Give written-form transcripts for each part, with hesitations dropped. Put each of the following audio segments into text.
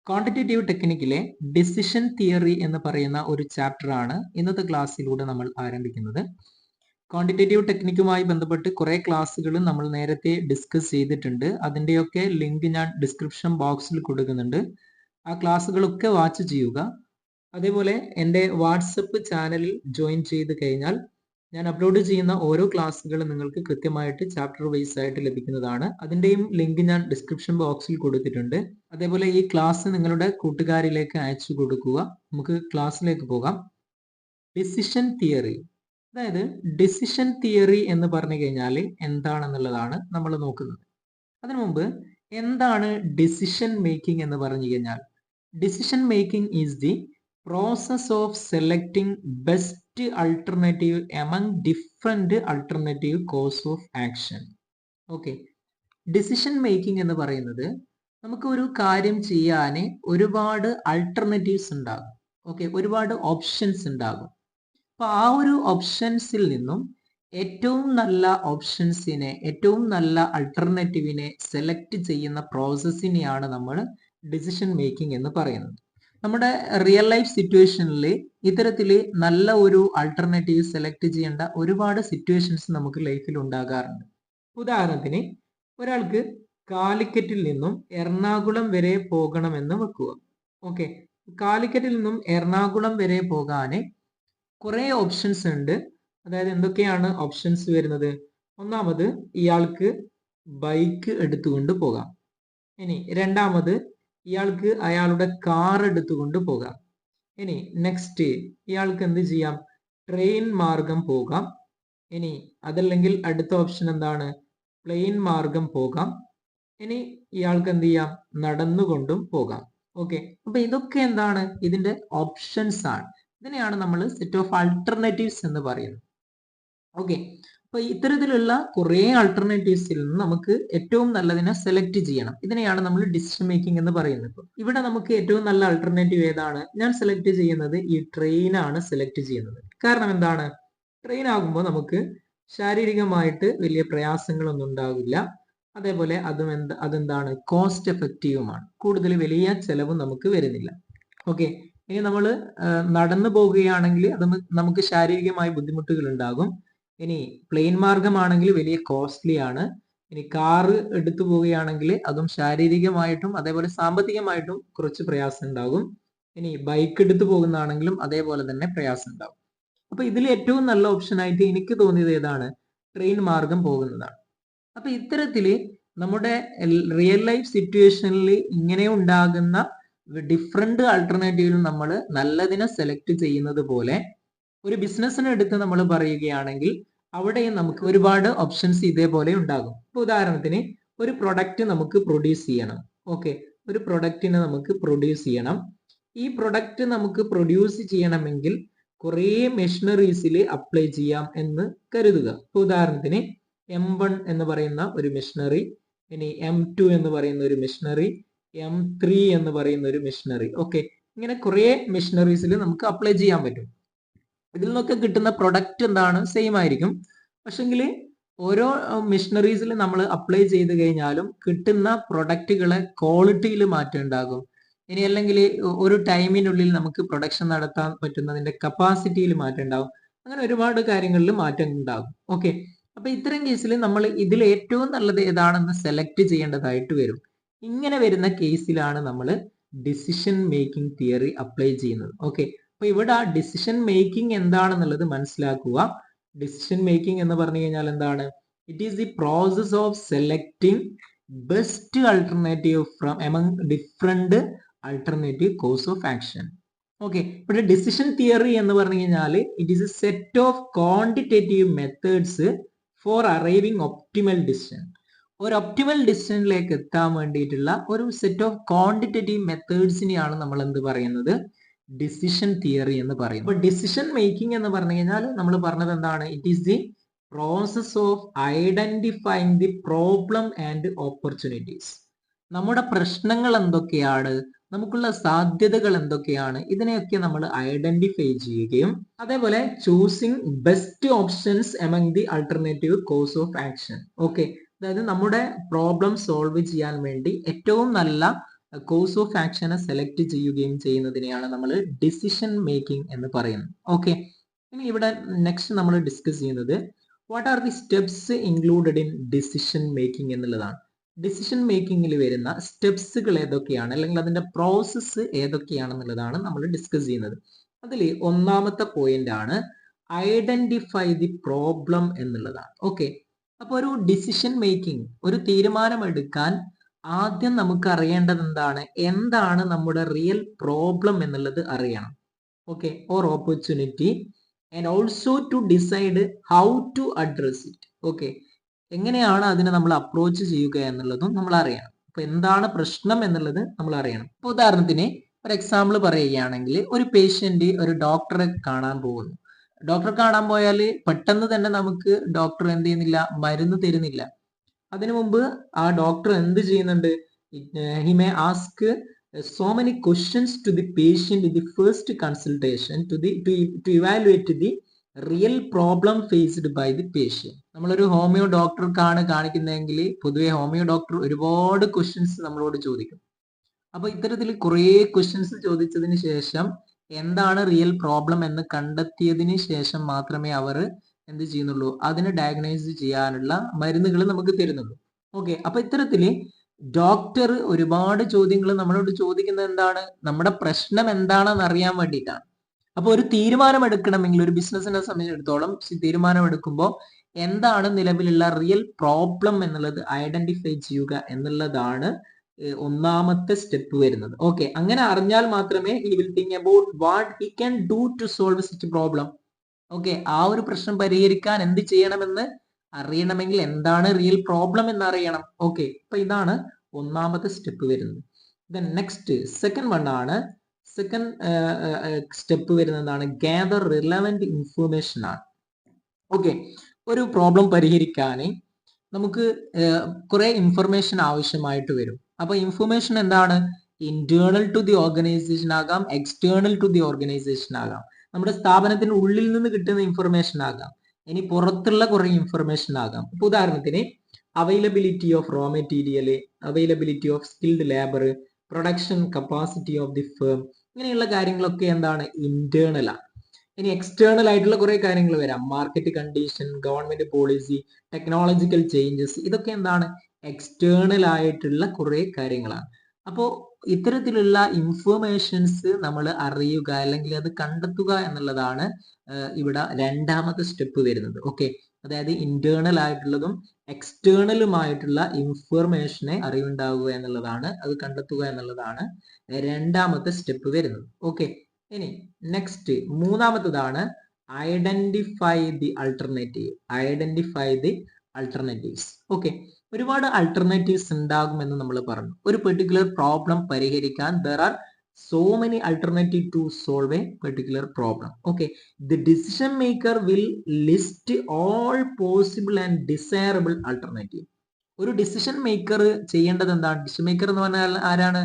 Quantitative ടെക്നിക്കിലെ decision theory എന്ന് പറയുന്ന ഒരു ചാപ്റ്റർ ആണ് ഇന്നത്തെ ക്ലാസ്സിലൂടെ നമ്മൾ ആരംഭിക്കുന്നത്. ക്വാണ്ടിറ്റേറ്റീവ് ടെക്നിക്കുമായി ബന്ധപ്പെട്ട് കുറേ ക്ലാസ്സുകൾ നമ്മൾ നേരത്തെ ഡിസ്കസ് ചെയ്തിട്ടുണ്ട്. അതിൻ്റെയൊക്കെ ലിങ്ക് ഞാൻ ഡിസ്ക്രിപ്ഷൻ ബോക്സിൽ കൊടുക്കുന്നുണ്ട്. ആ ക്ലാസ്സുകളൊക്കെ വാച്ച് ചെയ്യുക. അതേപോലെ എൻ്റെ വാട്സപ്പ് ചാനലിൽ ജോയിൻ ചെയ്ത് കഴിഞ്ഞാൽ ഞാൻ അപ്ലോഡ് ചെയ്യുന്ന ഓരോ ക്ലാസ്സുകളും നിങ്ങൾക്ക് കൃത്യമായിട്ട് ചാപ്റ്റർ വൈസ് ആയിട്ട് ലഭിക്കുന്നതാണ്. അതിൻ്റെയും ലിങ്ക് ഞാൻ ഡിസ്ക്രിപ്ഷൻ ബോക്സിൽ കൊടുത്തിട്ടുണ്ട്. അതേപോലെ ഈ ക്ലാസ് നിങ്ങളുടെ കൂട്ടുകാരിലേക്ക് അയച്ചു കൊടുക്കുക. നമുക്ക് ക്ലാസ്സിലേക്ക് പോകാം. ഡിസിഷൻ തിയറി, അതായത് ഡിസിഷൻ തിയറി എന്ന് പറഞ്ഞു കഴിഞ്ഞാൽ എന്താണെന്നുള്ളതാണ് നമ്മൾ നോക്കുന്നത്. അതിനു മുമ്പ് എന്താണ് ഡിസിഷൻ മേക്കിംഗ് എന്ന് പറഞ്ഞു കഴിഞ്ഞാൽ, decision making is the process of selecting best alternative among different alternative course of action. Okay, decision making എന്ന് പറയുന്നത് നമുക്ക് ഒരു കാര്യം ചെയ്യാൻ ഒരുപാട് അൾട്ടർനേറ്റീവ്സ് ഉണ്ടാകും. ഓക്കെ, ഒരുപാട് ഓപ്ഷൻസ് ഉണ്ടാകും. അപ്പൊ ആ ഒരു ഓപ്ഷൻസിൽ നിന്നും ഏറ്റവും നല്ല ഓപ്ഷൻസിനെ, ഏറ്റവും നല്ല അൾട്ടർനേറ്റീവിനെ സെലക്ട് ചെയ്യുന്ന പ്രോസസ്സിനെയാണ് നമ്മൾ ഡിസിഷൻ മേക്കിംഗ് എന്ന് പറയുന്നത്. നമ്മുടെ റിയൽ ലൈഫ് സിറ്റുവേഷനിൽ ഇത്തരത്തിൽ നല്ല ഒരു അൾട്ടർനേറ്റീവ് സെലക്ട് ചെയ്യേണ്ട ഒരുപാട് സിറ്റുവേഷൻസ് നമുക്ക് ലൈഫിൽ ഉണ്ടാകാറുണ്ട്. ഉദാഹരണത്തിന്, ഒരാൾക്ക് കാലിക്കറ്റിൽ നിന്നും എറണാകുളം വരെ പോകണമെന്ന് വെക്കുക. ഓക്കെ, കാലിക്കറ്റിൽ നിന്നും എറണാകുളം വരെ പോകാൻ കുറേ ഓപ്ഷൻസ് ഉണ്ട്. അതായത് എന്തൊക്കെയാണ് ഓപ്ഷൻസ് വരുന്നത്? ഒന്നാമത്, ഇയാൾക്ക് ബൈക്ക് എടുത്തുകൊണ്ട് പോകാം. ഇനി രണ്ടാമത്, ഇയാൾക്ക് അയാളുടെ കാർ എടുത്തുകൊണ്ട് പോകാം. ഇനി നെക്സ്റ്റ്, ഇയാൾക്ക് എന്ത് ചെയ്യാം? ട്രെയിൻ മാർഗം പോകാം. ഇനി അതല്ലെങ്കിൽ അടുത്ത ഓപ്ഷൻ എന്താണ്? പ്ലെയിൻ മാർഗം പോകാം. ഇനി ഇയാൾക്ക് എന്ത് ചെയ്യാം? നടന്നുകൊണ്ടും പോകാം. ഓക്കെ, അപ്പൊ ഇതൊക്കെ എന്താണ്? ഇതിന്റെ ഓപ്ഷൻസ് ആണ്. ഇതിനെയാണ് നമ്മൾ സെറ്റ് ഓഫ് അൾട്ടർനേറ്റീവ്സ് എന്ന് പറയുന്നത്. ഓക്കെ, അപ്പൊ ഇത്തരത്തിലുള്ള കുറെ ആൾട്ടർനേറ്റീവ്സിൽ നിന്ന് നമുക്ക് ഏറ്റവും നല്ലതിനെ സെലക്ട് ചെയ്യണം. ഇതിനെയാണ് നമ്മൾ ഡിസിഷൻ മേക്കിംഗ് എന്ന് പറയുന്നത്. ഇവിടെ നമുക്ക് ഏറ്റവും നല്ല ആൾട്ടർനേറ്റീവ് ഏതാണ്? ഞാൻ സെലക്ട് ചെയ്യുന്നത് ഈ ട്രെയിൻ ആണ് സെലക്ട് ചെയ്യുന്നത്. കാരണം എന്താണ്? ട്രെയിൻ ആകുമ്പോൾ നമുക്ക് ശാരീരികമായിട്ട് വലിയ പ്രയാസങ്ങളൊന്നും ഉണ്ടാവില്ല. അതേപോലെ അതെന്താണ്? കോസ്റ്റ് എഫക്റ്റീവുമാണ്. കൂടുതൽ വലിയ ചെലവും നമുക്ക് വരുന്നില്ല. ഓക്കെ, ഇനി നമ്മൾ നടന്നു പോവുകയാണെങ്കിൽ അത് നമുക്ക് ശാരീരികമായ ബുദ്ധിമുട്ടുകൾ ഉണ്ടാകും. ഇനി പ്ലെയിൻ മാർഗമാണെങ്കിൽ വലിയ കോസ്റ്റ്ലി ആണ്. ഇനി കാറ് എടുത്തു പോവുകയാണെങ്കിൽ അതും ശാരീരികമായിട്ടും അതേപോലെ സാമ്പത്തികമായിട്ടും കുറച്ച് പ്രയാസം ഉണ്ടാകും. ഇനി ബൈക്ക് എടുത്തു പോകുന്നതാണെങ്കിലും അതേപോലെ തന്നെ പ്രയാസം ഉണ്ടാകും. അപ്പൊ ഇതിൽ ഏറ്റവും നല്ല ഓപ്ഷൻ ആയിട്ട് എനിക്ക് തോന്നിയത് ഏതാണ്? ട്രെയിൻ മാർഗം പോകുന്നതാണ്. അപ്പൊ ഇത്തരത്തില് നമ്മുടെ റിയൽ ലൈഫ് സിറ്റുവേഷനിൽ ഇങ്ങനെ ഉണ്ടാകുന്ന ഡിഫറെന്റ് ആൾട്ടർനേറ്റീവിൽ നമ്മൾ നല്ലതിനെ സെലക്ട് ചെയ്യുന്നത് പോലെ ഒരു ബിസിനസ്സിനെ എടുത്ത് നമ്മൾ പറയുകയാണെങ്കിൽ അവിടെയും നമുക്ക് ഒരുപാട് ഓപ്ഷൻസ് ഇതേപോലെ ഉണ്ടാകും. ഇപ്പൊ ഉദാഹരണത്തിന്, ഒരു പ്രൊഡക്റ്റ് നമുക്ക് പ്രൊഡ്യൂസ് ചെയ്യണം. ഓക്കെ, ഒരു പ്രൊഡക്റ്റിനെ നമുക്ക് പ്രൊഡ്യൂസ് ചെയ്യണം. ഈ പ്രൊഡക്റ്റ് നമുക്ക് പ്രൊഡ്യൂസ് ചെയ്യണമെങ്കിൽ കുറേ മെഷീനറീസിൽ അപ്ലൈ ചെയ്യാം എന്ന് കരുതുക. ഇപ്പൊ ഉദാഹരണത്തിന് M1 എന്ന് പറയുന്ന ഒരു മെഷീനറി, ഇനി M2 എന്ന് പറയുന്ന ഒരു മെഷീനറി, M3 എന്ന് പറയുന്ന ഒരു മെഷീനറി. ഓക്കെ, ഇങ്ങനെ കുറേ മെഷീനറീസിൽ നമുക്ക് അപ്ലൈ ചെയ്യാൻ പറ്റും. ഇതിൽ നിന്നൊക്കെ കിട്ടുന്ന പ്രൊഡക്റ്റ് എന്താണ്? സെയിം ആയിരിക്കും. പക്ഷെങ്കിൽ ഓരോ മെഷീനറീസിൽ നമ്മൾ അപ്ലൈ ചെയ്ത് കഴിഞ്ഞാലും കിട്ടുന്ന പ്രൊഡക്റ്റുകളെ ക്വാളിറ്റിയിൽ മാറ്റം ഉണ്ടാകും. ഇനി അല്ലെങ്കിൽ ഒരു ടൈമിനുള്ളിൽ നമുക്ക് പ്രൊഡക്ഷൻ നടത്താൻ പറ്റുന്നതിന്റെ കപ്പാസിറ്റിയിൽ മാറ്റം ഉണ്ടാകും. അങ്ങനെ ഒരുപാട് കാര്യങ്ങളിൽ മാറ്റം ഉണ്ടാകും. ഓക്കെ, അപ്പൊ ഇത്തരം കേസിൽ നമ്മൾ ഇതിൽ ഏറ്റവും നല്ലത് ഏതാണെന്ന് സെലക്ട് ചെയ്യേണ്ടതായിട്ട് വരും. ഇങ്ങനെ വരുന്ന കേസിലാണ് നമ്മൾ ഡിസിഷൻ മേക്കിംഗ് തിയറി അപ്ലൈ ചെയ്യുന്നത്. ഓക്കെ, അപ്പൊ ഇവിടെ ആ ഡിസിഷൻ മേക്കിംഗ് എന്താണെന്നുള്ളത് മനസ്സിലാക്കുക. ഡിസിഷൻ മേക്കിംഗ് എന്ന് പറഞ്ഞു കഴിഞ്ഞാൽ എന്താണ്? It is the process of selecting best alternative from among different alternative course of action. Okay, ഇവിടെ ഡിസിഷൻ തിയറി എന്ന് പറഞ്ഞു കഴിഞ്ഞാൽ it is A set of quantitative methods four arriving optimal decision. ഒരു optimal ഡിസിഷനിലേക്ക് എത്താൻ വേണ്ടിയിട്ടുള്ള ഒരു സെറ്റ് ഓഫ് ക്വാണ്ടിറ്റേറ്റീവ് മെത്തേഡ്സിനെയാണ് നമ്മൾ എന്ത് പറയുന്നത്? ഡിസിഷൻ തിയറി എന്ന് പറയുന്നത്. അപ്പൊ ഡിസിഷൻ മേക്കിംഗ് എന്ന് പറഞ്ഞു കഴിഞ്ഞാൽ നമ്മൾ പറഞ്ഞത് എന്താണ്? It is the process of identifying the problem and opportunities. നമ്മുടെ പ്രശ്നങ്ങൾ എന്തൊക്കെയാണ്, നമുക്കുള്ള സാധ്യതകൾ എന്തൊക്കെയാണ്, ഇതിനെയൊക്കെ നമ്മൾ ഐഡന്റിഫൈ ചെയ്യുകയും അതേപോലെ choosing best options among the alternative course of action. Okay, അതായത് നമ്മുടെ പ്രോബ്ലം സോൾവ് ചെയ്യാൻ വേണ്ടി ഏറ്റവും നല്ല കോഴ്സ് ഓഫ് ആക്ഷനെ സെലക്ട് ചെയ്യുകയും ചെയ്യുന്നതിനെയാണ് നമ്മൾ ഡിസിഷൻ മേക്കിംഗ് എന്ന് പറയുന്നത്. ഓക്കെ, ഇനി ഇവിടെ നെക്സ്റ്റ് നമ്മൾ ഡിസ്കസ് ചെയ്യുന്നത് what are the steps included in decision making എന്നുള്ളതാണ്. ഡിസിഷൻ മേക്കിങ്ങിൽ വരുന്ന സ്റ്റെപ്സുകൾ ഏതൊക്കെയാണ്, അല്ലെങ്കിൽ അതിന്റെ പ്രോസസ്സ് ഏതൊക്കെയാണെന്നുള്ളതാണ് നമ്മൾ ഡിസ്കസ് ചെയ്യുന്നത്. അതിൽ ഒന്നാമത്തെ പോയിന്റ് ആണ് ഐഡന്റിഫൈ ദി പ്രോബ്ലം എന്നുള്ളതാണ്. ഓക്കെ, അപ്പോൾ ഒരു ഡിസിഷൻ മേക്കിംഗ്, ഒരു തീരുമാനമെടുക്കാൻ ആദ്യം നമുക്ക് അറിയേണ്ടത് എന്താണ് നമ്മുടെ റിയൽ പ്രോബ്ലം എന്നുള്ളത് അറിയണം. Okay, or opportunity, and also to decide how to address it. Okay, എങ്ങനെയാണ് അതിനെ നമ്മൾ അപ്രോച്ച് ചെയ്യുക എന്നുള്ളതും നമ്മൾ അറിയണം. അപ്പൊ എന്താണ് പ്രശ്നം എന്നുള്ളത് നമ്മൾ അറിയണം. ഇപ്പൊ ഉദാഹരണത്തിന് ഒരു എക്സാമ്പിൾ പറയുകയാണെങ്കിൽ, ഒരു പേഷ്യന്റ് ഒരു ഡോക്ടറെ കാണാൻ പോകുന്നു. ഡോക്ടറെ കാണാൻ പോയാൽ പെട്ടെന്ന് തന്നെ നമുക്ക് ഡോക്ടർ എന്ത് ചെയ്യുന്നില്ല, മരുന്ന് തരുന്നില്ല. അതിനു മുമ്പ് ആ ഡോക്ടർ എന്ത് ചെയ്യുന്നുണ്ട്, he may ask so many questions to the patient in the first consultation to evaluate the real problem faced by the patient. നമ്മളൊരു ഹോമിയോ ഡോക്ടർക്കാണ് കാണിക്കുന്നതെങ്കിൽ പൊതുവെ ഹോമിയോ ഡോക്ടർ ഒരുപാട് ക്വസ്റ്റ്യൻസ് നമ്മളോട് ചോദിക്കും. അപ്പൊ ഇത്തരത്തിൽ കുറേ ക്വസ്റ്റ്യൻസ് ചോദിച്ചതിന് ശേഷം എന്താണ് റിയൽ പ്രോബ്ലം എന്ന് കണ്ടെത്തിയതിന് ശേഷം മാത്രമേ അവർ എന്ത് ചെയ്യുന്നുള്ളൂ, അതിനെ ഡയഗ്നോസ് ചെയ്യാനുള്ള മരുന്നുകൾ നമുക്ക് തരുന്നുള്ളൂ. ഓക്കെ, അപ്പൊ ഇത്തരത്തില് ഡോക്ടർ ഒരുപാട് ചോദ്യങ്ങൾ നമ്മളോട് ചോദിക്കുന്നത് എന്താണ്, നമ്മുടെ പ്രശ്നം എന്താണെന്ന് അറിയാൻ വേണ്ടിയിട്ടാണ്. അപ്പൊ ഒരു തീരുമാനം എടുക്കണമെങ്കിൽ, ഒരു ബിസിനസിനെ സംബന്ധിച്ചിടത്തോളം തീരുമാനം എടുക്കുമ്പോൾ എന്താണ് നിലവിലുള്ള റിയൽ പ്രോബ്ലം എന്നുള്ളത് ഐഡന്റിഫൈ ചെയ്യുക എന്നുള്ളതാണ് ഒന്നാമത്തെ സ്റ്റെപ്പ് വരുന്നത്. ഓക്കെ, അങ്ങനെ അറിഞ്ഞാൽ മാത്രമേ he will think about what he can do to solve such problem. Okay, ആ ഒരു പ്രശ്നം പരിഹരിക്കാൻ എന്ത് ചെയ്യണമെന്ന് അറിയണമെങ്കിൽ എന്താണ് റിയൽ പ്രോബ്ലം എന്ന് അറിയണം. ഓക്കെ, അപ്പൊ ഇതാണ് ഒന്നാമത്തെ സ്റ്റെപ്പ് വരുന്നത്. ദെൻ നെക്സ്റ്റ് സെക്കൻഡ് വൺ ആണ്, സെക്കൻഡ് സ്റ്റെപ്പ് വരുന്നതാണ് ഗ്യാദർ റിലവന്റ് ഇൻഫർമേഷൻ ആണ്. ഓക്കെ, ഒരു പ്രോബ്ലം പരിഹരിക്കാൻ നമുക്ക് കുറെ ഇൻഫർമേഷൻ ആവശ്യമായിട്ട് വരും. അപ്പൊ ഇൻഫർമേഷൻ എന്താണ്, ഇന്റേണൽ ടു ദി ഓർഗനൈസേഷൻ ആകാം, എക്സ്റ്റേണൽ ടു ദി ഓർഗനൈസേഷൻ ആകാം, നമ്മുടെ സ്ഥാപനത്തിന് ഉള്ളിൽ നിന്ന് കിട്ടുന്ന ഇൻഫർമേഷൻ ആകാം, ഇനി പുറത്തുള്ള കുറെ ഇൻഫർമേഷൻ ആകാം. ഇപ്പൊ ഉദാഹരണത്തിന് availability of raw material, availability of skilled labour, production capacity of the firm, ഇങ്ങനെയുള്ള കാര്യങ്ങളൊക്കെ എന്താണ്, ഇന്റേണൽ ആണ്. ഇനി എക്സ്റ്റേണൽ ആയിട്ടുള്ള കുറെ കാര്യങ്ങൾ വരാം, market condition, government policy, technological changes, ഇതൊക്കെ എന്താണ്, എക്സ്റ്റേണൽ ആയിട്ടുള്ള കുറെ കാര്യങ്ങളാണ്. അപ്പോൾ ഇത്തരത്തിലുള്ള ഇൻഫർമേഷൻസ് നമ്മൾ അറിയുക അല്ലെങ്കിൽ അത് കണ്ടെത്തുക എന്നുള്ളതാണ് ഇവിടെ രണ്ടാമത്തെ സ്റ്റെപ്പ് വരുന്നത്. ഓക്കെ, അതായത് ഇന്റേണൽ ആയിട്ടുള്ളതും എക്സ്റ്റേണലുമായിട്ടുള്ള ഇൻഫർമേഷനെ അറിവുണ്ടാവുക എന്നുള്ളതാണ്, അത് കണ്ടെത്തുക എന്നുള്ളതാണ് രണ്ടാമത്തെ സ്റ്റെപ്പ് വരുന്നത്. ഓക്കെ, ഇനി നെക്സ്റ്റ് മൂന്നാമത്തതാണ് identify the alternative. Identify the alternatives. Okay, ഒരുപാട് അൾട്ടർനേറ്റീവ്സ് ഉണ്ടാകുമെന്ന് നമ്മൾ പറഞ്ഞു. ഒരു പെർട്ടിക്കുലർ പ്രോബ്ലം പരിഹരിക്കാൻ there are so many alternative to solve a particular problem. Okay, the decision maker will list all possible and desirable alternative. ഒരു decision maker ചെയ്യേണ്ടത് എന്താണ്, decision maker എന്ന് പറഞ്ഞാൽ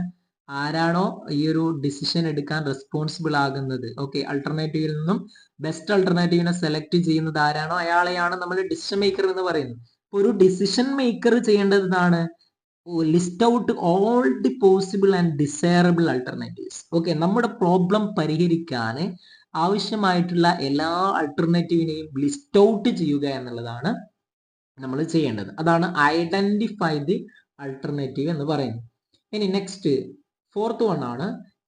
ആരാണോ ഈ ഒരു ഡിസിഷൻ എടുക്കാൻ റെസ്പോൺസിബിൾ ആകുന്നത്. ഓക്കെ, അൾട്ടർനേറ്റീവിൽ നിന്നും ബെസ്റ്റ് അൾട്ടർനേറ്റീവിനെ സെലക്ട് ചെയ്യുന്നത് ആരാണോ അയാളെയാണ് നമ്മൾ ഡിസിഷൻ മേക്കർ എന്ന് പറയുന്നത്. ഒരു ഡിസിഷൻ മേക്കർ ചെയ്യേണ്ടത് എന്താണ്, list out all the possible and desirable alternatives. Okay, നമ്മുടെ പ്രോബ്ലം പരിഹരിക്കാൻ ആവശ്യമായിട്ടുള്ള എല്ലാ അൾട്ടർനേറ്റീവിനെയും ലിസ്റ്റ് ഔട്ട് ചെയ്യുക എന്നുള്ളതാണ് നമ്മൾ ചെയ്യേണ്ടത്. അതാണ് ഐഡന്റിഫൈ ദി അൾട്ടർനേറ്റീവ് എന്ന് പറയുന്നത്. ഇനി നെക്സ്റ്റ് ഫോർത്ത് വൺ ആണ്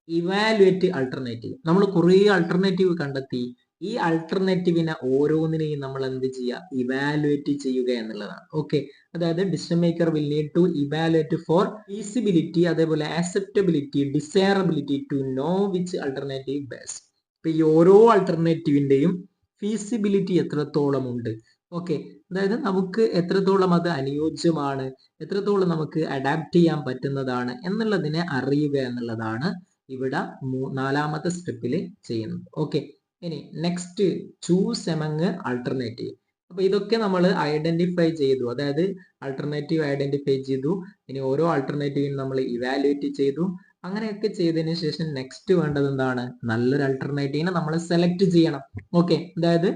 ഇവാലുവേറ്റ് അൾട്ടർനേറ്റീവ്. നമ്മൾ കുറേ അൾട്ടർനേറ്റീവ് കണ്ടെത്തി, ഈ അൾട്ടർനേറ്റീവിനെ ഓരോന്നിനെയും നമ്മൾ എന്ത് ചെയ്യുക, ഇവാലുവേറ്റ് ചെയ്യുക എന്നുള്ളതാണ്. ഓക്കെ, അതായത് decision maker will need to evaluate for feasibility, അതേപോലെ acceptability, desirability to know which alternative best. ഇപ്പൊ ഈ ഓരോ അൾട്ടർനേറ്റീവിന്റെയും ഫീസിബിലിറ്റി എത്രത്തോളം ഉണ്ട്, ഓക്കെ, അതായത് നമുക്ക് എത്രത്തോളം അത് അനുയോജ്യമാണ്, എത്രത്തോളം നമുക്ക് അഡാപ്റ്റ് ചെയ്യാൻ പറ്റുന്നതാണ് എന്നുള്ളതിനെ അറിയുക എന്നുള്ളതാണ് ഇവിടെ നാലാമത്തെ സ്റ്റെപ്പിൽ ചെയ്യുന്നത്. ഓക്കെ, ഇനി നെക്സ്റ്റ് ചൂസ് എമംഗ് അൾട്ടർനേറ്റീവ്. അപ്പൊ ഇതൊക്കെ നമ്മൾ ഐഡന്റിഫൈ ചെയ്തു, അതായത് അൾട്ടർനേറ്റീവ് ഐഡന്റിഫൈ ചെയ്തു, ഇനി ഓരോ അൾട്ടർനേറ്റീവിനും നമ്മൾ ഇവാലുവേറ്റ് ചെയ്തു. അങ്ങനെയൊക്കെ ചെയ്തതിന് ശേഷം നെക്സ്റ്റ് വേണ്ടത് എന്താണ്, നല്ലൊരു അൾട്ടർനേറ്റീവിനെ നമ്മൾ സെലക്ട് ചെയ്യണം. ഓക്കെ, അതായത്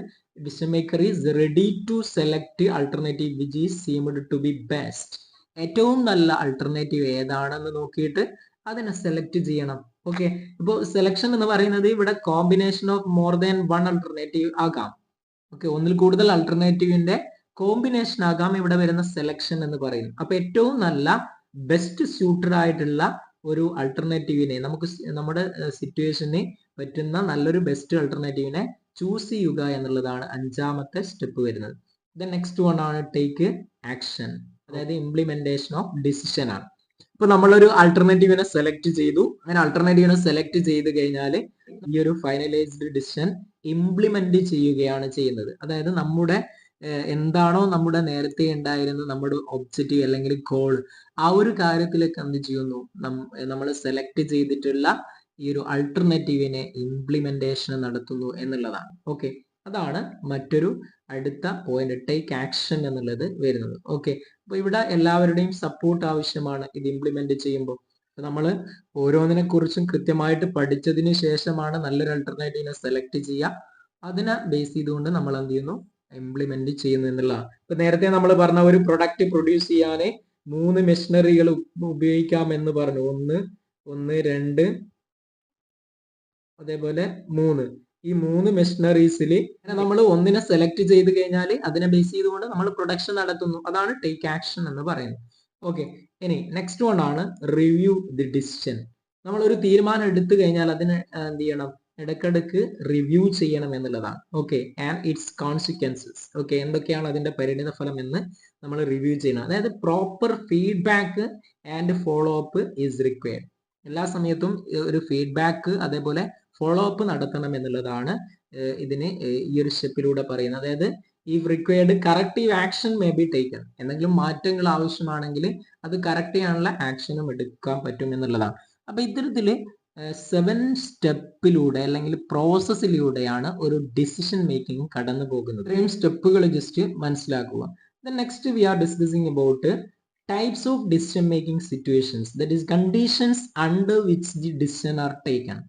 decision maker is ready to select alternative which is seemed to be best. ഏറ്റവും നല്ല അൾട്ടർനേറ്റീവ് ഏതാണെന്ന് നോക്കിയിട്ട് അതിനെ സെലക്ട് ചെയ്യണം. ഓക്കെ, ഇപ്പോൾ സെലക്ഷൻ എന്ന് പറയുന്നത് ഇവിടെ combination of more than one alternative ആകാം. ഓക്കെ, ഒന്നിൽ കൂടുതൽ ആൾട്ടർനേറ്റീവിന്റെ കോമ്പിനേഷൻ ആകാം ഇവിടെ വരുന്ന സെലക്ഷൻ എന്ന് പറയുന്നത്. അപ്പൊ ഏറ്റവും നല്ല ബെസ്റ്റ് സ്യൂട്ടഡ് ആയിട്ടുള്ള ഒരു ആൾട്ടർനേറ്റീവിനെ നമുക്ക് നമ്മുടെ സിറ്റുവേഷന് പറ്റുന്ന നല്ലൊരു ബെസ്റ്റ് ആൾട്ടർനേറ്റീവിനെ ചൂസ് ചെയ്യുക എന്നുള്ളതാണ് അഞ്ചാമത്തെ സ്റ്റെപ്പ് വരുന്നത്. നെക്സ്റ്റ് വൺ ആണ് ടേക്ക് ആക്ഷൻ, അതായത് ഇംപ്ലിമെന്റേഷൻ ഓഫ് ഡിസിഷൻ ആണ്. ഇപ്പൊ നമ്മളൊരു ആൾട്ടർനേറ്റീവിനെ സെലക്ട് ചെയ്തു. അങ്ങനെ ആൾട്ടർനേറ്റീവിനെ സെലക്ട് ചെയ്ത് കഴിഞ്ഞാൽ ഈ ഒരു ഫൈനലൈസ്ഡ് ഡിസിഷൻ ഇംപ്ലിമെന്റ് ചെയ്യുകയാണ് ചെയ്യുന്നത്. അതായത് നമ്മുടെ എന്താണോ നമ്മുടെ നേരത്തെ ഉണ്ടായിരുന്ന നമ്മുടെ ഒബ്ജക്റ്റീവ് അല്ലെങ്കിൽ ഗോൾ, ആ ഒരു കാര്യത്തിലേക്ക് എന്ത് ചെയ്യുന്നു, നമ്മൾ സെലക്ട് ചെയ്തിട്ടുള്ള ഈ ഒരു ആൾട്ടർനേറ്റീവിനെ ഇംപ്ലിമെന്റേഷൻ നടത്തുന്നു എന്നുള്ളതാണ്. ഓക്കെ, അതാണ് മറ്റൊരു അടുത്ത പോയിന്റ്, ടേക്ക് ആക്ഷൻ എന്നുള്ളത് വരുന്നത്. ഓക്കെ, അപ്പൊ ഇവിടെ എല്ലാവരുടെയും സപ്പോർട്ട് ആവശ്യമാണ് ഇത് ഇംപ്ലിമെന്റ് ചെയ്യുമ്പോൾ. നമ്മൾ ഓരോന്നിനെ കുറിച്ചും കൃത്യമായിട്ട് പഠിച്ചതിന് ശേഷമാണ് നല്ലൊരു ആൾട്ടർനേറ്റീവിനെ സെലക്ട് ചെയ്യുക. അതിനെ ബേസ് ചെയ്തുകൊണ്ട് നമ്മൾ എന്ത് ചെയ്യുന്നു, ഇംപ്ലിമെന്റ് ചെയ്യുന്നു എന്നുള്ളതാണ്. ഇപ്പൊ നേരത്തെ നമ്മൾ പറഞ്ഞ ഒരു പ്രൊഡക്റ്റ് പ്രൊഡ്യൂസ് ചെയ്യാന് 3 മെഷീനറികൾ ഉപയോഗിക്കാം എന്ന് പറഞ്ഞു. 1 2 അതേപോലെ 3. ഈ 3 മെഷീനറീസിൽ നമ്മൾ ഒന്നിനെ സെലക്ട് ചെയ്ത് കഴിഞ്ഞാൽ അതിനെ ബേസ് ചെയ്തുകൊണ്ട് നമ്മൾ പ്രൊഡക്ഷൻ നടത്തുന്നു. അതാണ് ടേക്ക് ആക്ഷൻ എന്ന് പറയുന്നത്. ഓക്കെ, ഇനി നെക്സ്റ്റ് വൺ ആണ് റിവ്യൂ ദി ഡിസിഷൻ. നമ്മൾ ഒരു തീരുമാനം എടുത്തു കഴിഞ്ഞാൽ അതിന് എന്ത് ചെയ്യണം, ഇടക്കിടക്ക് റിവ്യൂ ചെയ്യണം എന്നുള്ളതാണ്. Okay, and it's consequences. Okay, എന്തൊക്കെയാണ് അതിന്റെ പരിണിത ഫലം എന്ന് നമ്മൾ റിവ്യൂ ചെയ്യണം. അതായത് proper feedback and follow up is required. എല്ലാ സമയത്തും ഒരു ഫീഡ്ബാക്ക് അതേപോലെ ഫോളോ അപ്പ് നടത്തണം എന്നുള്ളതാണ് ഇതിന് ഈ ഒരു സ്റ്റെപ്പിലൂടെ പറയുന്നത്. അതായത് ഈ required corrective action may be taken. എന്തെങ്കിലും മാറ്റങ്ങൾ ആവശ്യമാണെങ്കിൽ അത് കറക്റ്റ് ചെയ്യാനുള്ള ആക്ഷനും എടുക്കാൻ പറ്റും എന്നുള്ളതാണ്. അപ്പൊ ഇത്തരത്തില് 7 സ്റ്റെപ്പിലൂടെ അല്ലെങ്കിൽ പ്രോസസ്സിലൂടെയാണ് ഒരു ഡിസിഷൻ മേക്കിംഗ് കടന്നു പോകുന്നത്. ഇത്രയും സ്റ്റെപ്പുകൾ ജസ്റ്റ് മനസ്സിലാക്കുക. Next we R discussing about types of decision making situations, that is conditions under which the decision are taken.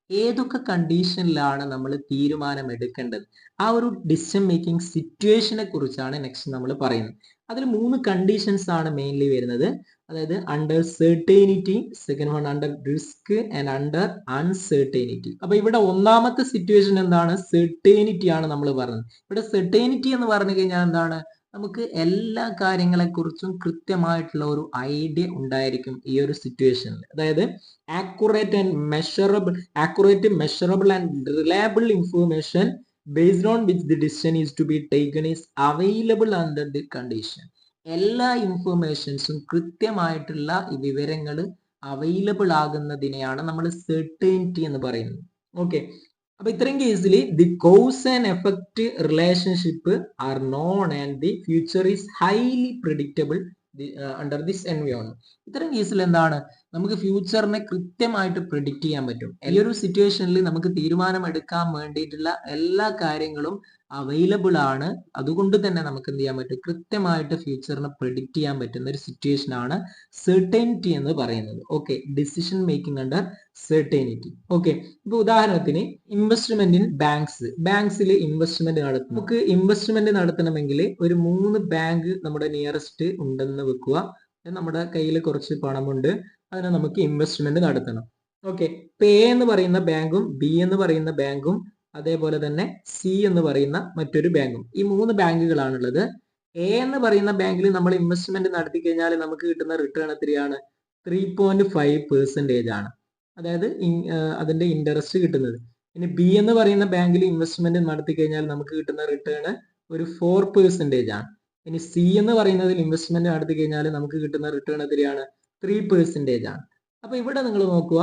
ഏതൊക്കെ കണ്ടീഷനിലാണ് നമ്മൾ തീരുമാനം എടുക്കേണ്ടത്, ആ ഒരു ഡിസിഷൻ മേക്കിംഗ് സിറ്റുവേഷനെ കുറിച്ചാണ് നെക്സ്റ്റ് നമ്മൾ പറയുന്നത്. അതിൽ 3 കണ്ടീഷൻസ് ആണ് മെയിൻലി വരുന്നത്. അതായത് under certainty, second one under risk and under uncertainty. അപ്പൊ ഇവിടെ ഒന്നാമത്തെ സിറ്റുവേഷൻ എന്താണ്, സെർട്ടേണിറ്റി ആണ് നമ്മൾ പറഞ്ഞത്. ഇവിടെ സെർട്ടേണിറ്റി എന്ന് പറഞ്ഞു കഴിഞ്ഞാൽ എന്താണ്, നമുക്ക് എല്ലാ കാര്യങ്ങളെ കുറിച്ചും കൃത്യമായിട്ടുള്ള ഒരു ഐഡിയ ഉണ്ടായിരിക്കും ഈ ഒരു സിറ്റുവേഷനിൽ. അതായത് accurate, measurable and reliable information based on which the decision is to be taken is available under the condition. എല്ലാ ഇൻഫർമേഷൻസും കൃത്യമായിട്ടുള്ള ഈ വിവരങ്ങൾ അവൈലബിൾ ആകുന്നതിനെയാണ് നമ്മൾ സെർട്ടേണിറ്റി എന്ന് പറയുന്നത്. ഓക്കെ, അപ്പൊ ഇത്രയും കേസിൽ the cause and effect relationship are known and the future is highly predictable under this environment. ഇത്തരം കേസിൽ എന്താണ്, നമുക്ക് ഫ്യൂച്ചറിനെ കൃത്യമായിട്ട് പ്രെഡിക്റ്റ് ചെയ്യാൻ പറ്റും. ഈ ഒരു സിറ്റുവേഷനിൽ നമുക്ക് തീരുമാനം എടുക്കാൻ വേണ്ടിയിട്ടുള്ള എല്ലാ കാര്യങ്ങളും അവൈലബിൾ ആണ്. അതുകൊണ്ട് തന്നെ നമുക്ക് എന്ത് ചെയ്യാൻ പറ്റും, കൃത്യമായിട്ട് ഫ്യൂച്ചറിനെ പ്രെഡിക്റ്റ് ചെയ്യാൻ പറ്റുന്ന ഒരു സിറ്റുവേഷൻ ആണ് സെർട്ടേണിറ്റി എന്ന് പറയുന്നത്. Okay, decision making under certainty. Okay, ഇപ്പൊ ഉദാഹരണത്തിന് ഇൻവെസ്റ്റ്മെന്റ് ഇൻ ബാങ്ക്സിൽ ഇൻവെസ്റ്റ്മെന്റ് നടത്തും. നമുക്ക് ഇൻവെസ്റ്റ്മെന്റ് നടത്തണമെങ്കിൽ ഒരു 3 ബാങ്ക് നമ്മുടെ നിയറസ്റ്റ് ഉണ്ടെന്ന് വെക്കുക. നമ്മുടെ കയ്യിൽ കുറച്ച് പണമുണ്ട്, അതിനെ നമുക്ക് ഇൻവെസ്റ്റ്മെന്റ് നടത്തണം. ഓക്കെ, ഇപ്പൊ എ എന്ന് പറയുന്ന ബാങ്കും ബി എന്ന് പറയുന്ന ബാങ്കും അതേപോലെ തന്നെ സി എന്ന് പറയുന്ന മറ്റൊരു ബാങ്കും, ഈ 3 ബാങ്കുകളാണുള്ളത്. എ എന്ന് പറയുന്ന ബാങ്കിൽ നമ്മൾ ഇൻവെസ്റ്റ്മെന്റ് നടത്തി കഴിഞ്ഞാൽ നമുക്ക് കിട്ടുന്ന റിട്ടേൺ എത്രയാണ്, 3.5% ആണ്. അതായത് അതിന്റെ ഇൻട്രസ്റ്റ് കിട്ടുന്നത്. ഇനി ബി എന്ന് പറയുന്ന ബാങ്കിൽ ഇൻവെസ്റ്റ്മെന്റ് നടത്തി കഴിഞ്ഞാൽ നമുക്ക് കിട്ടുന്ന റിട്ടേൺ ഒരു 4% ആണ്. ഇനി സി എന്ന് പറയുന്നതിൽ ഇൻവെസ്റ്റ്മെന്റ് നടത്തി കഴിഞ്ഞാൽ നമുക്ക് കിട്ടുന്ന റിട്ടേൺ എത്രയാണ്, 3% ആണ്. അപ്പൊ ഇവിടെ നിങ്ങൾ നോക്കുക,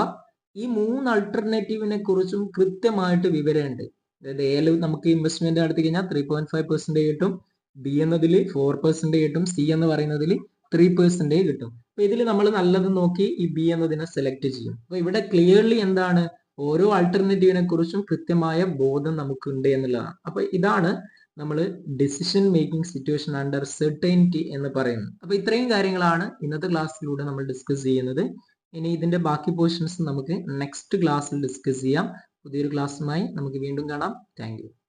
ഈ 3 ആൾട്ടർനേറ്റീവിനെ കുറിച്ചും കൃത്യമായിട്ട് വിവരമുണ്ട്. അതായത് എയിൽ നമുക്ക് ഇൻവെസ്റ്റ്മെന്റ് നടത്തി കഴിഞ്ഞാൽ 3.5% കിട്ടും, ബി എന്നതിൽ 4% കിട്ടും, സി എന്ന് പറയുന്നതിൽ 3% കിട്ടും. അപ്പൊ ഇതിൽ നമ്മൾ നല്ലത് നോക്കി ഈ ബി എന്നതിനെ സെലക്ട് ചെയ്യും. അപ്പൊ ഇവിടെ ക്ലിയർലി എന്താണ്, ഓരോ ആൾട്ടർനേറ്റീവിനെ കുറിച്ചും കൃത്യമായ ബോധം നമുക്കുണ്ട് എന്നുള്ളതാണ്. അപ്പൊ ഇതാണ് നമ്മൾ decision making situation under certainty എന്ന് പറയുന്നത്. അപ്പൊ ഇത്രയും കാര്യങ്ങളാണ് ഇന്നത്തെ ക്ലാസ്സിലൂടെ നമ്മൾ ഡിസ്കസ് ചെയ്യുന്നത്. ഇനി ഇതിന്റെ ബാക്കി പോർഷൻസ് നമുക്ക് നെക്സ്റ്റ് ക്ലാസ്സിൽ ഡിസ്കസ് ചെയ്യാം. പുതിയൊരു ക്ലാസ്സുമായി നമുക്ക് വീണ്ടും കാണാം. Thank you.